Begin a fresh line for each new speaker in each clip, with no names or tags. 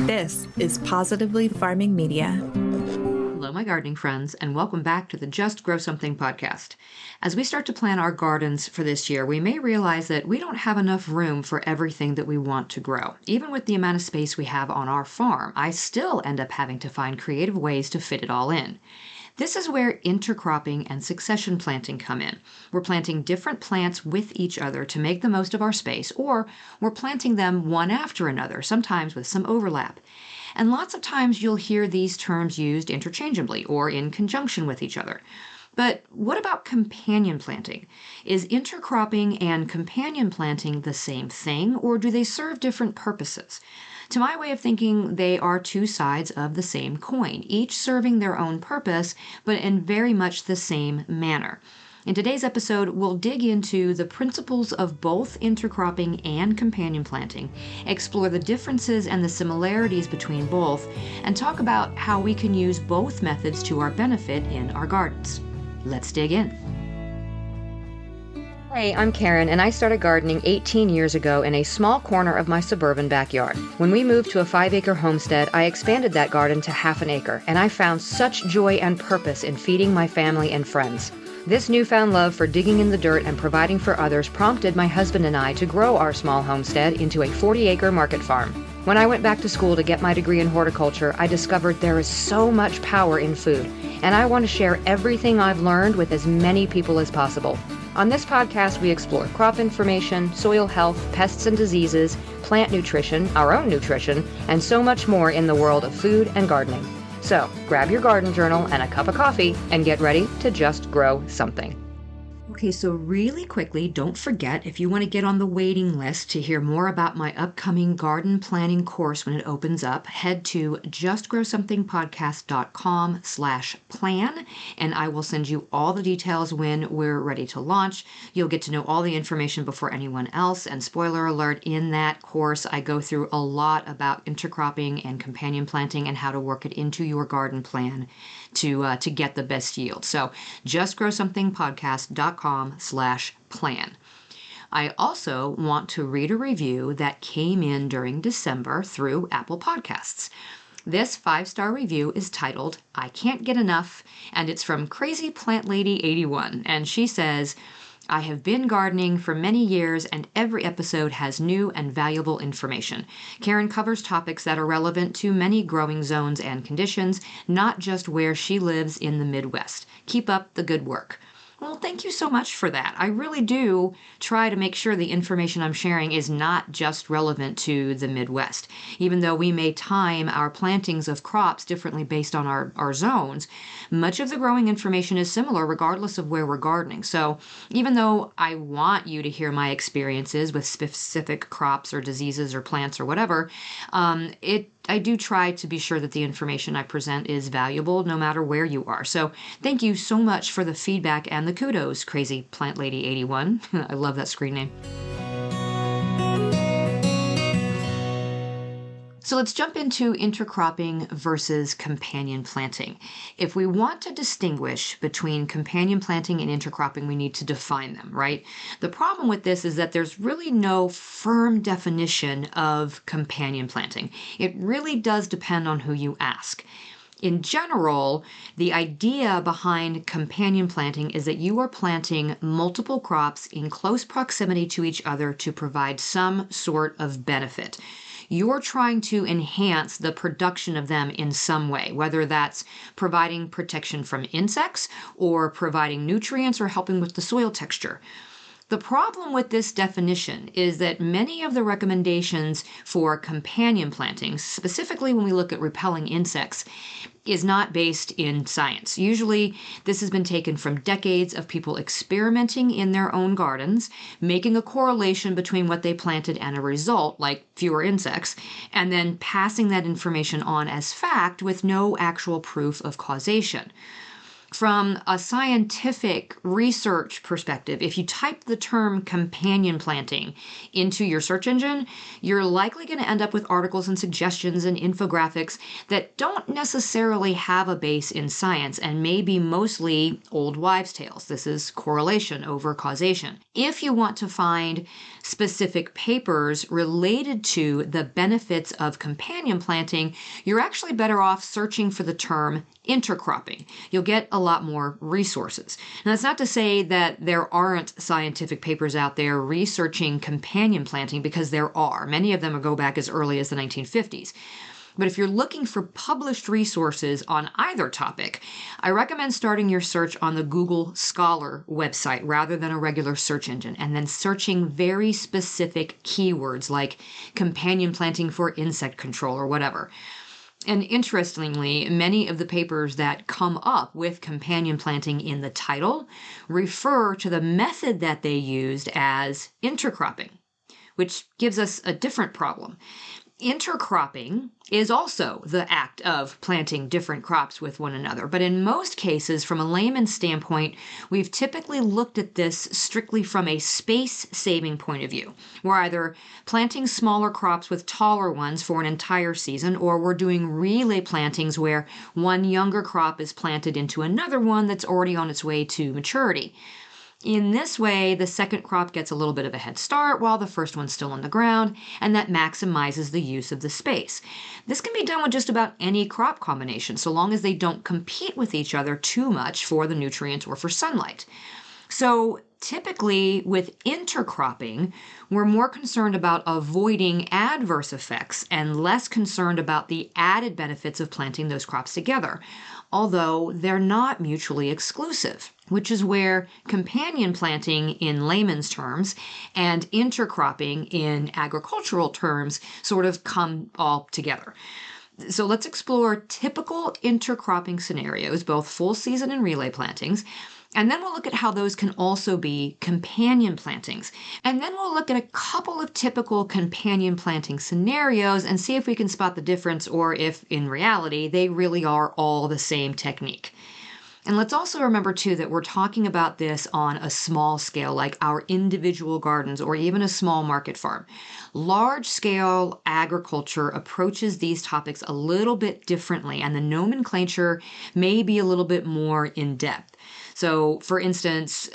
This is Positively Farming Media.
Hello, my gardening friends, and welcome back to the Just Grow Something podcast. As we start to plan our gardens for this year, we may realize that we don't have enough room for everything that we want to grow. Even with the amount of space we have on our farm, I still end up having to find creative ways to fit it all in. This is where intercropping and succession planting come in. We're planting different plants with each other to make the most of our space, or we're planting them one after another, sometimes with some overlap. And lots of times you'll hear these terms used interchangeably or in conjunction with each other. But what about companion planting? Is intercropping and companion planting the same thing, or do they serve different purposes? To my way of thinking, they are two sides of the same coin, each serving their own purpose, but in very much the same manner. In today's episode, we'll dig into the principles of both intercropping and companion planting, explore the differences and the similarities between both, and talk about how we can use both methods to our benefit in our gardens. Let's dig in. Hey, I'm Karen, and I started gardening 18 years ago in a small corner of my suburban backyard. When we moved to a 5-acre homestead, I expanded that garden to half an acre, and I found such joy and purpose in feeding my family and friends. This newfound love for digging in the dirt and providing for others prompted my husband and I to grow our small homestead into a 40-acre market farm. When I went back to school to get my degree in horticulture, I discovered there is so much power in food, and I want to share everything I've learned with as many people as possible. On this podcast, we explore crop information, soil health, pests and diseases, plant nutrition, our own nutrition, and so much more in the world of food and gardening. So, grab your garden journal and a cup of coffee and get ready to just grow something. Okay, so really quickly, don't forget, if you want to get on the waiting list to hear more about my upcoming garden planning course when it opens up, head to justgrowsomethingpodcast.com/plan, and I will send you all the details when we're ready to launch. You'll get to know all the information before anyone else, and spoiler alert, in that course, I go through a lot about intercropping and companion planting and how to work it into your garden plan to get the best yield. So justgrowsomethingpodcast.com/plan. I also want to read a review that came in during December through Apple Podcasts. This 5-star review is titled, "I Can't Get Enough," and it's from Crazy Plant Lady 81, and she says, "I have been gardening for many years and every episode has new and valuable information. Karen covers topics that are relevant to many growing zones and conditions, not just where she lives in the Midwest. Keep up the good work." Well, thank you so much for that. I really do try to make sure the information I'm sharing is not just relevant to the Midwest. Even though we may time our plantings of crops differently based on our zones, much of the growing information is similar regardless of where we're gardening. So even though I want you to hear my experiences with specific crops or diseases or plants or whatever, I do try to be sure that the information I present is valuable no matter where you are. So thank you so much for the feedback and the kudos, Crazy Plant Lady 81. I love that screen name. So let's jump into intercropping versus companion planting. If we want to distinguish between companion planting and intercropping, we need to define them, right? The problem with this is that there's really no firm definition of companion planting. It really does depend on who you ask. In general, the idea behind companion planting is that you are planting multiple crops in close proximity to each other to provide some sort of benefit. You're trying to enhance the production of them in some way, whether that's providing protection from insects or providing nutrients or helping with the soil texture. The problem with this definition is that many of the recommendations for companion planting, specifically when we look at repelling insects, is not based in science. Usually, this has been taken from decades of people experimenting in their own gardens, making a correlation between what they planted and a result, like fewer insects, and then passing that information on as fact with no actual proof of causation. From a scientific research perspective, if you type the term companion planting into your search engine, you're likely going to end up with articles and suggestions and infographics that don't necessarily have a base in science and may be mostly old wives' tales. This is correlation over causation. If you want to find specific papers related to the benefits of companion planting, you're actually better off searching for the term intercropping. You'll get a lot more resources. Now, that's not to say that there aren't scientific papers out there researching companion planting, because there are. Many of them go back as early as the 1950s. But if you're looking for published resources on either topic, I recommend starting your search on the Google Scholar website rather than a regular search engine, and then searching very specific keywords like companion planting for insect control or whatever. And interestingly, many of the papers that come up with companion planting in the title refer to the method that they used as intercropping, which gives us a different problem. Intercropping is also the act of planting different crops with one another, but in most cases, from a layman's standpoint, we've typically looked at this strictly from a space-saving point of view. We're either planting smaller crops with taller ones for an entire season, or we're doing relay plantings where one younger crop is planted into another one that's already on its way to maturity. In this way, the second crop gets a little bit of a head start while the first one's still on the ground, and that maximizes the use of the space. This can be done with just about any crop combination, so long as they don't compete with each other too much for the nutrients or for sunlight. So typically with intercropping, we're more concerned about avoiding adverse effects and less concerned about the added benefits of planting those crops together, although they're not mutually exclusive, which is where companion planting in layman's terms and intercropping in agricultural terms sort of come all together. So let's explore typical intercropping scenarios, both full season and relay plantings. And then we'll look at how those can also be companion plantings. And then we'll look at a couple of typical companion planting scenarios and see if we can spot the difference, or if in reality they really are all the same technique. And let's also remember too that we're talking about this on a small scale, like our individual gardens or even a small market farm. Large scale agriculture approaches these topics a little bit differently, and the nomenclature may be a little bit more in depth. So, for instance,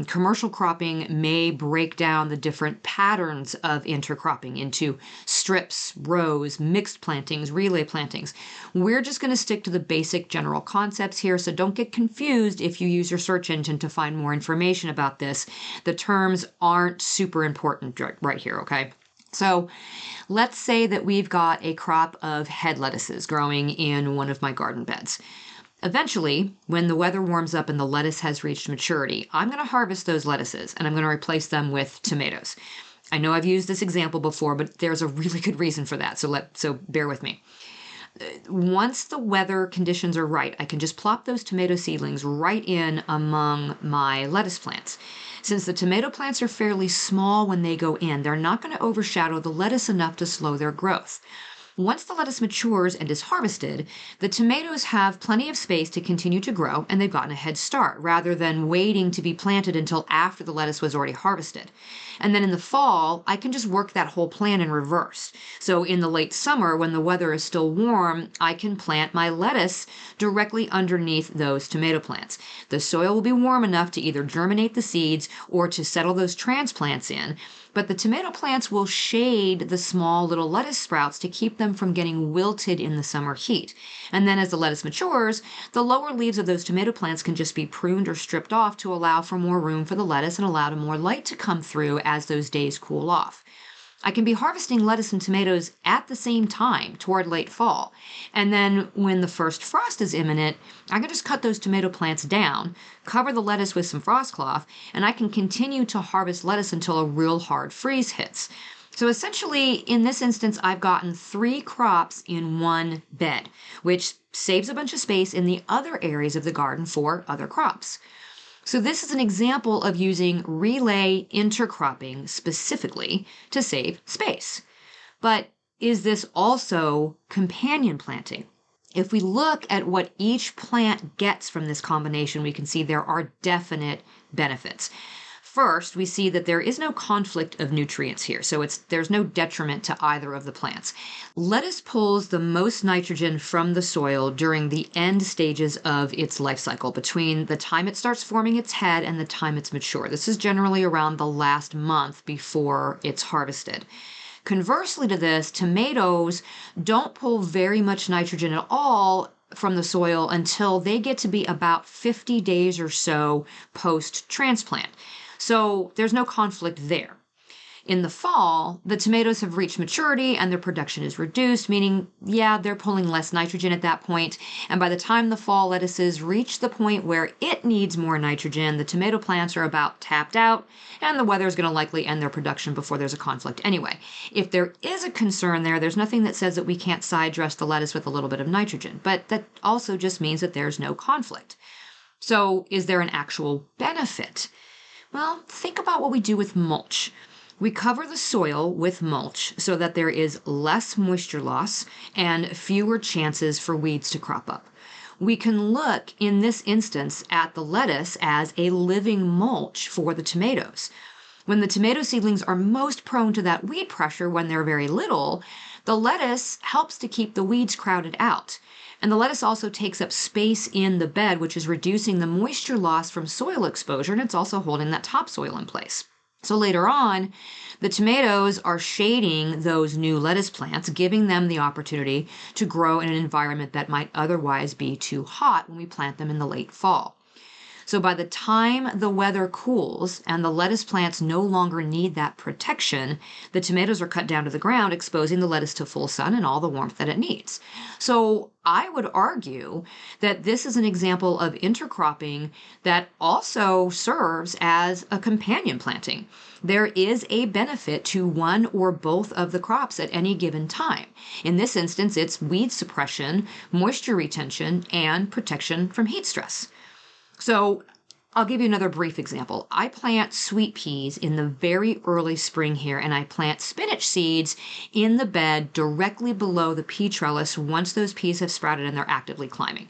commercial cropping may break down the different patterns of intercropping into strips, rows, mixed plantings, relay plantings. We're just going to stick to the basic general concepts here, so don't get confused if you use your search engine to find more information about this. The terms aren't super important right here, okay? So let's say that we've got a crop of head lettuces growing in one of my garden beds. Eventually, when the weather warms up and the lettuce has reached maturity, I'm going to harvest those lettuces and I'm going to replace them with tomatoes. I know I've used this example before, but there's a really good reason for that, so bear with me. Once the weather conditions are right, I can just plop those tomato seedlings right in among my lettuce plants. Since the tomato plants are fairly small when they go in, they're not going to overshadow the lettuce enough to slow their growth. Once the lettuce matures and is harvested, the tomatoes have plenty of space to continue to grow, and they've gotten a head start rather than waiting to be planted until after the lettuce was already harvested. And then in the fall, I can just work that whole plan in reverse. So in the late summer, when the weather is still warm, I can plant my lettuce directly underneath those tomato plants. The soil will be warm enough to either germinate the seeds or to settle those transplants in, but the tomato plants will shade the small little lettuce sprouts to keep them from getting wilted in the summer heat. And then as the lettuce matures, the lower leaves of those tomato plants can just be pruned or stripped off to allow for more room for the lettuce and allow more light to come through as those days cool off. I can be harvesting lettuce and tomatoes at the same time toward late fall. And then when the first frost is imminent, I can just cut those tomato plants down, cover the lettuce with some frost cloth, and I can continue to harvest lettuce until a real hard freeze hits. So essentially, in this instance, I've gotten 3 crops in one bed, which saves a bunch of space in the other areas of the garden for other crops. So this is an example of using relay intercropping specifically to save space. But is this also companion planting? If we look at what each plant gets from this combination, we can see there are definite benefits. First, we see that there is no conflict of nutrients here, so there's no detriment to either of the plants. Lettuce pulls the most nitrogen from the soil during the end stages of its life cycle, between the time it starts forming its head and the time it's mature. This is generally around the last month before it's harvested. Conversely to this, tomatoes don't pull very much nitrogen at all from the soil until they get to be about 50 days or so post-transplant. So there's no conflict there. In the fall, the tomatoes have reached maturity and their production is reduced, meaning, yeah, they're pulling less nitrogen at that point. And by the time the fall lettuces reach the point where it needs more nitrogen, the tomato plants are about tapped out, and the weather is going to likely end their production before there's a conflict anyway. If there is a concern there, there's nothing that says that we can't side dress the lettuce with a little bit of nitrogen, but that also just means that there's no conflict. So is there an actual benefit? Well, think about what we do with mulch. We cover the soil with mulch so that there is less moisture loss and fewer chances for weeds to crop up. We can look in this instance at the lettuce as a living mulch for the tomatoes. When the tomato seedlings are most prone to that weed pressure when they're very little, the lettuce helps to keep the weeds crowded out. And the lettuce also takes up space in the bed, which is reducing the moisture loss from soil exposure, and it's also holding that topsoil in place. So later on, the tomatoes are shading those new lettuce plants, giving them the opportunity to grow in an environment that might otherwise be too hot when we plant them in the late fall. So by the time the weather cools and the lettuce plants no longer need that protection, the tomatoes are cut down to the ground, exposing the lettuce to full sun and all the warmth that it needs. So I would argue that this is an example of intercropping that also serves as a companion planting. There is a benefit to one or both of the crops at any given time. In this instance, it's weed suppression, moisture retention, and protection from heat stress. So I'll give you another brief example. I plant sweet peas in the very early spring here, and I plant spinach seeds in the bed directly below the pea trellis once those peas have sprouted and they're actively climbing.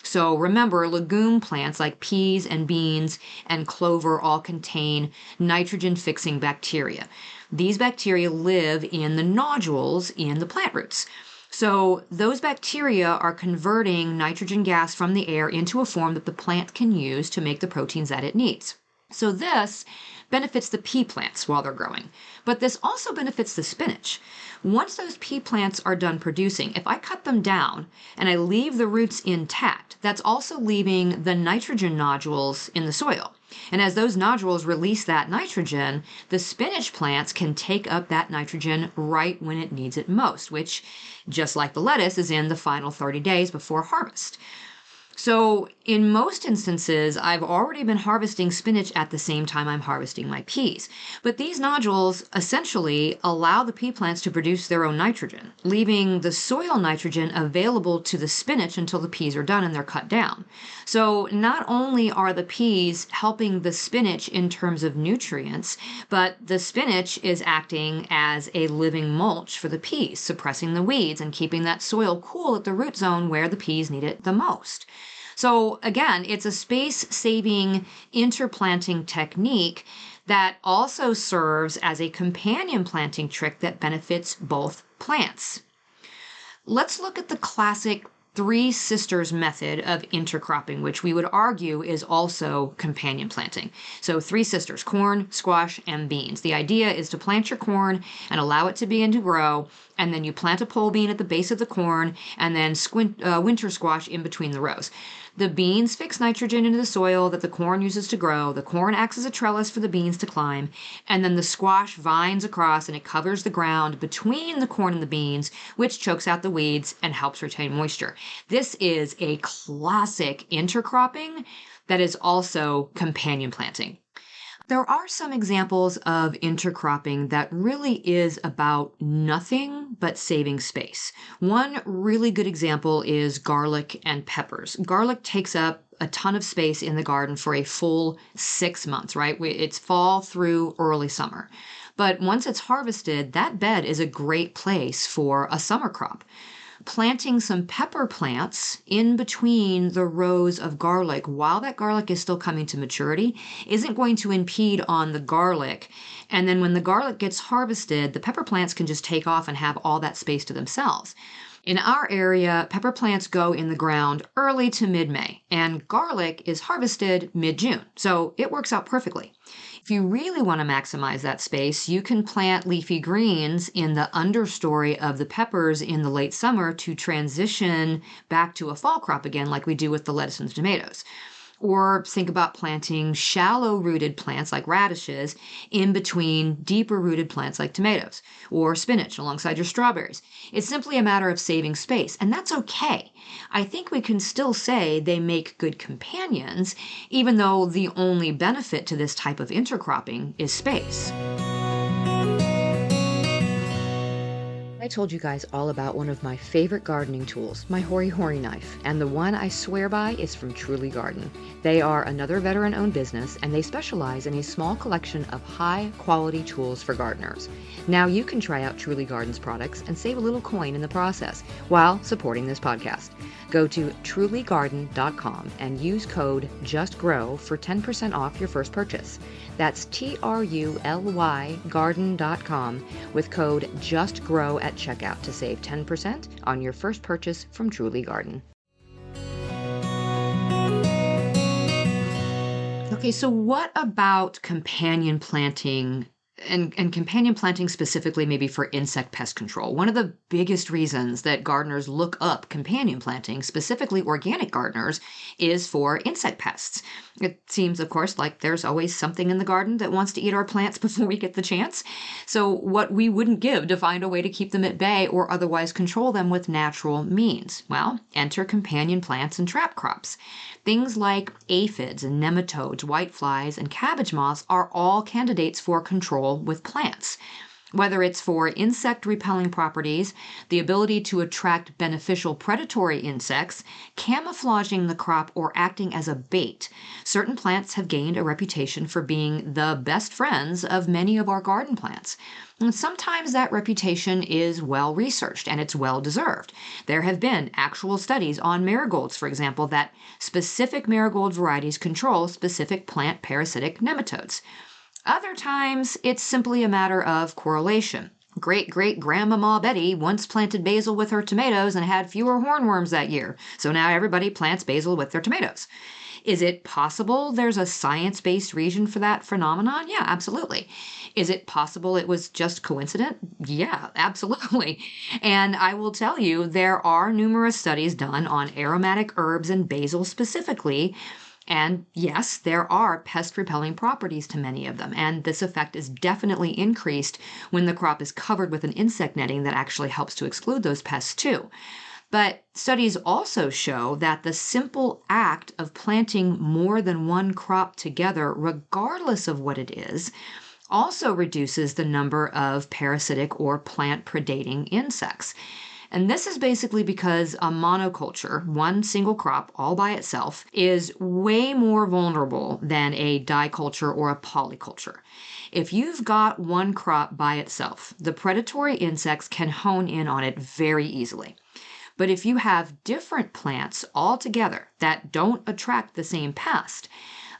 So remember, legume plants like peas and beans and clover all contain nitrogen-fixing bacteria. These bacteria live in the nodules in the plant roots. So those bacteria are converting nitrogen gas from the air into a form that the plant can use to make the proteins that it needs. So this benefits the pea plants while they're growing, but this also benefits the spinach. Once those pea plants are done producing, if I cut them down and I leave the roots intact, that's also leaving the nitrogen nodules in the soil. And as those nodules release that nitrogen, the spinach plants can take up that nitrogen right when it needs it most, which, just like the lettuce, is in the final 30 days before harvest. So in most instances, I've already been harvesting spinach at the same time I'm harvesting my peas. But these nodules essentially allow the pea plants to produce their own nitrogen, leaving the soil nitrogen available to the spinach until the peas are done and they're cut down. So not only are the peas helping the spinach in terms of nutrients, but the spinach is acting as a living mulch for the peas, suppressing the weeds and keeping that soil cool at the root zone where the peas need it the most. So again, it's a space-saving interplanting technique that also serves as a companion planting trick that benefits both plants. Let's look at the classic Three Sisters method of intercropping, which we would argue is also companion planting. So three sisters, corn, squash, and beans. The idea is to plant your corn and allow it to begin to grow, and then you plant a pole bean at the base of the corn, and then winter squash in between the rows. The beans fix nitrogen into the soil that the corn uses to grow. The corn acts as a trellis for the beans to climb, and then the squash vines across and it covers the ground between the corn and the beans, which chokes out the weeds and helps retain moisture. This is a classic intercropping that is also companion planting. There are some examples of intercropping that really is about nothing but saving space. One really good example is garlic and peppers. Garlic takes up a ton of space in the garden for a full 6 months, right? It's fall through early summer. But once it's harvested, that bed is a great place for a summer crop. Planting some pepper plants in between the rows of garlic while that garlic is still coming to maturity isn't going to impede on the garlic. And then when the garlic gets harvested, the pepper plants can just take off and have all that space to themselves. In our area, pepper plants go in the ground early to mid-May, and garlic is harvested mid-June, so it works out perfectly. If you really want to maximize that space, you can plant leafy greens in the understory of the peppers in the late summer to transition back to a fall crop again, like we do with the lettuce and the tomatoes. Or think about planting shallow rooted plants like radishes in between deeper rooted plants like tomatoes or spinach alongside your strawberries. It's simply a matter of saving space, and that's okay. I think we can still say they make good companions, even though the only benefit to this type of intercropping is space. I told you guys all about one of my favorite gardening tools, my Hori Hori knife, and the one I swear by is from Truly Garden. They are another veteran-owned business, and they specialize in a small collection of high-quality tools for gardeners. Now you can try out Truly Garden's products and save a little coin in the process while supporting this podcast. Go to trulygarden.com and use code JUSTGROW for 10% off your first purchase. That's TRULY garden.com with code JUSTGROW at checkout to save 10% on your first purchase from Truly Garden. Okay, so what about companion planting and companion planting specifically maybe for insect pest control? One of the biggest reasons that gardeners look up companion planting, specifically organic gardeners, is for insect pests. It seems, of course, like there's always something in the garden that wants to eat our plants before we get the chance. So what we wouldn't give to find a way to keep them at bay or otherwise control them with natural means? Well, enter companion plants and trap crops. Things like aphids and nematodes, whiteflies, and cabbage moths are all candidates for control with plants. Whether it's for insect repelling properties, the ability to attract beneficial predatory insects, camouflaging the crop, or acting as a bait, certain plants have gained a reputation for being the best friends of many of our garden plants. And sometimes that reputation is well researched and it's well deserved. There have been actual studies on marigolds, for example, that specific marigold varieties control specific plant parasitic nematodes. Other times, it's simply a matter of correlation. Great-great-grandmama Betty once planted basil with her tomatoes and had fewer hornworms that year, so now everybody plants basil with their tomatoes. Is it possible there's a science-based reason for that phenomenon? Yeah, absolutely. Is it possible it was just coincident? Yeah, absolutely. And I will tell you, there are numerous studies done on aromatic herbs and basil specifically. And yes, there are pest repelling properties to many of them, and this effect is definitely increased when the crop is covered with an insect netting that actually helps to exclude those pests too. But studies also show that the simple act of planting more than one crop together, regardless of what it is, also reduces the number of parasitic or plant predating insects. And this is basically because a monoculture, one single crop all by itself, is way more vulnerable than a diculture or a polyculture. If you've got one crop by itself, the predatory insects can hone in on it very easily. But if you have different plants all together that don't attract the same pest,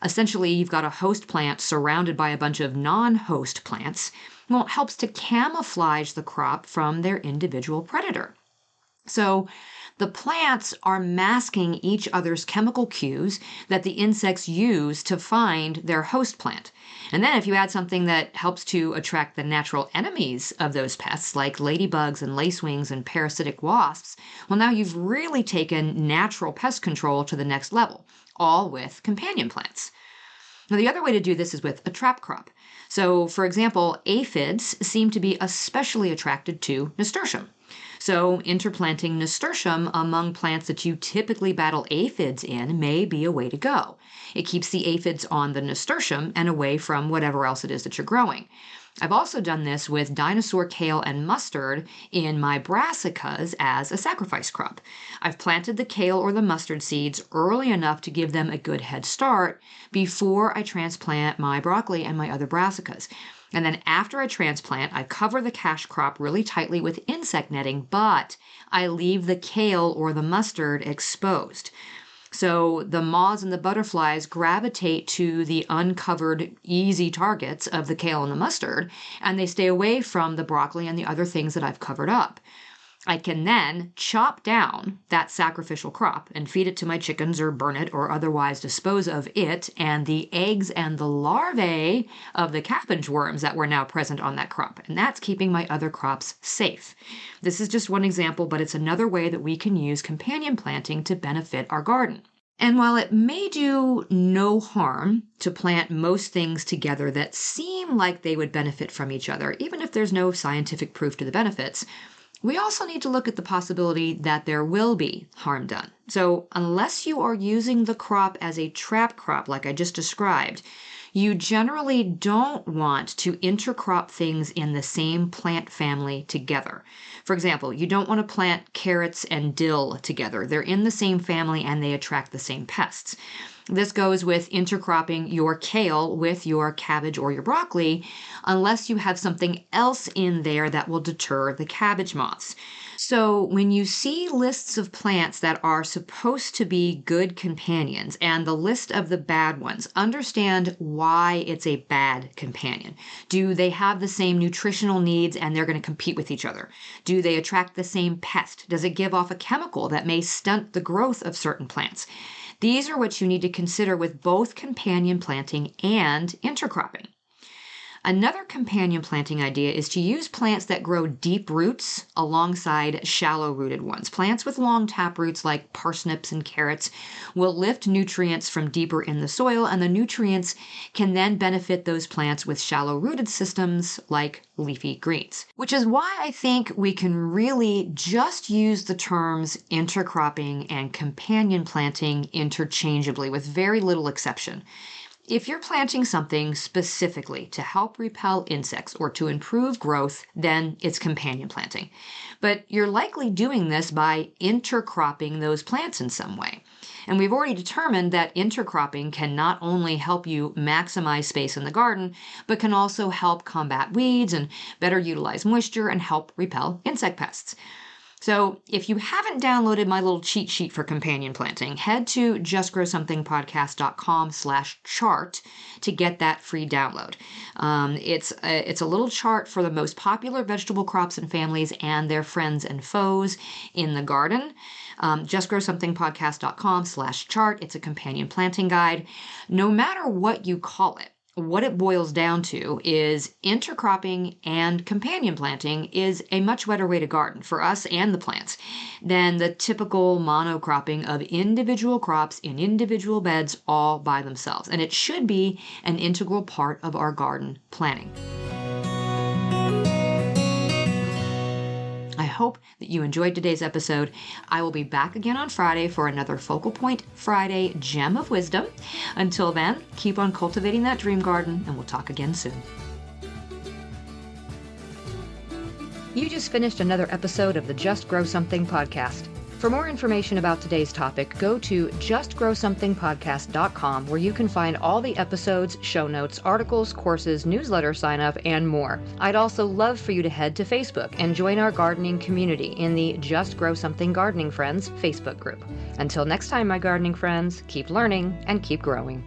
essentially you've got a host plant surrounded by a bunch of non-host plants, well, it helps to camouflage the crop from their individual predator. So the plants are masking each other's chemical cues that the insects use to find their host plant. And then if you add something that helps to attract the natural enemies of those pests, like ladybugs and lacewings and parasitic wasps, well, now you've really taken natural pest control to the next level, all with companion plants. Now, the other way to do this is with a trap crop. So, for example, aphids seem to be especially attracted to nasturtium. So interplanting nasturtium among plants that you typically battle aphids in may be a way to go. It keeps the aphids on the nasturtium and away from whatever else it is that you're growing. I've also done this with dinosaur kale and mustard in my brassicas as a sacrifice crop. I've planted the kale or the mustard seeds early enough to give them a good head start before I transplant my broccoli and my other brassicas. And then after I transplant, I cover the cash crop really tightly with insect netting, but I leave the kale or the mustard exposed. So the moths and the butterflies gravitate to the uncovered, easy targets of the kale and the mustard, and they stay away from the broccoli and the other things that I've covered up. I can then chop down that sacrificial crop and feed it to my chickens or burn it or otherwise dispose of it and the eggs and the larvae of the cabbage worms that were now present on that crop. And that's keeping my other crops safe. This is just one example, but it's another way that we can use companion planting to benefit our garden. And while it may do no harm to plant most things together that seem like they would benefit from each other, even if there's no scientific proof to the benefits, we also need to look at the possibility that there will be harm done. So unless you are using the crop as a trap crop like I just described, you generally don't want to intercrop things in the same plant family together. For example, you don't want to plant carrots and dill together. They're in the same family and they attract the same pests. This goes with intercropping your kale with your cabbage or your broccoli, unless you have something else in there that will deter the cabbage moths. So when you see lists of plants that are supposed to be good companions and the list of the bad ones, understand why it's a bad companion. Do they have the same nutritional needs and they're going to compete with each other? Do they attract the same pest? Does it give off a chemical that may stunt the growth of certain plants? These are what you need to consider with both companion planting and intercropping. Another companion planting idea is to use plants that grow deep roots alongside shallow rooted ones. Plants with long tap roots like parsnips and carrots will lift nutrients from deeper in the soil, and the nutrients can then benefit those plants with shallow rooted systems like leafy greens. Which is why I think we can really just use the terms intercropping and companion planting interchangeably with very little exception. If you're planting something specifically to help repel insects or to improve growth, then it's companion planting. But you're likely doing this by intercropping those plants in some way. And we've already determined that intercropping can not only help you maximize space in the garden, but can also help combat weeds and better utilize moisture and help repel insect pests. So if you haven't downloaded my little cheat sheet for companion planting, head to justgrowsomethingpodcast.com/chart to get that free download. It's a little chart for the most popular vegetable crops and families and their friends and foes in the garden. Justgrowsomethingpodcast.com/chart. It's a companion planting guide. No matter what you call it, what it boils down to is intercropping and companion planting is a much better way to garden for us and the plants than the typical monocropping of individual crops in individual beds all by themselves. And it should be an integral part of our garden planning. I hope that you enjoyed today's episode. I will be back again on Friday for another Focal Point Friday Gem of Wisdom. Until then, keep on cultivating that dream garden, and we'll talk again soon. You just finished another episode of the Just Grow Something podcast. For more information about today's topic, go to justgrowsomethingpodcast.com, where you can find all the episodes, show notes, articles, courses, newsletter sign up, and more. I'd also love for you to head to Facebook and join our gardening community in the Just Grow Something Gardening Friends Facebook group. Until next time, my gardening friends, keep learning and keep growing.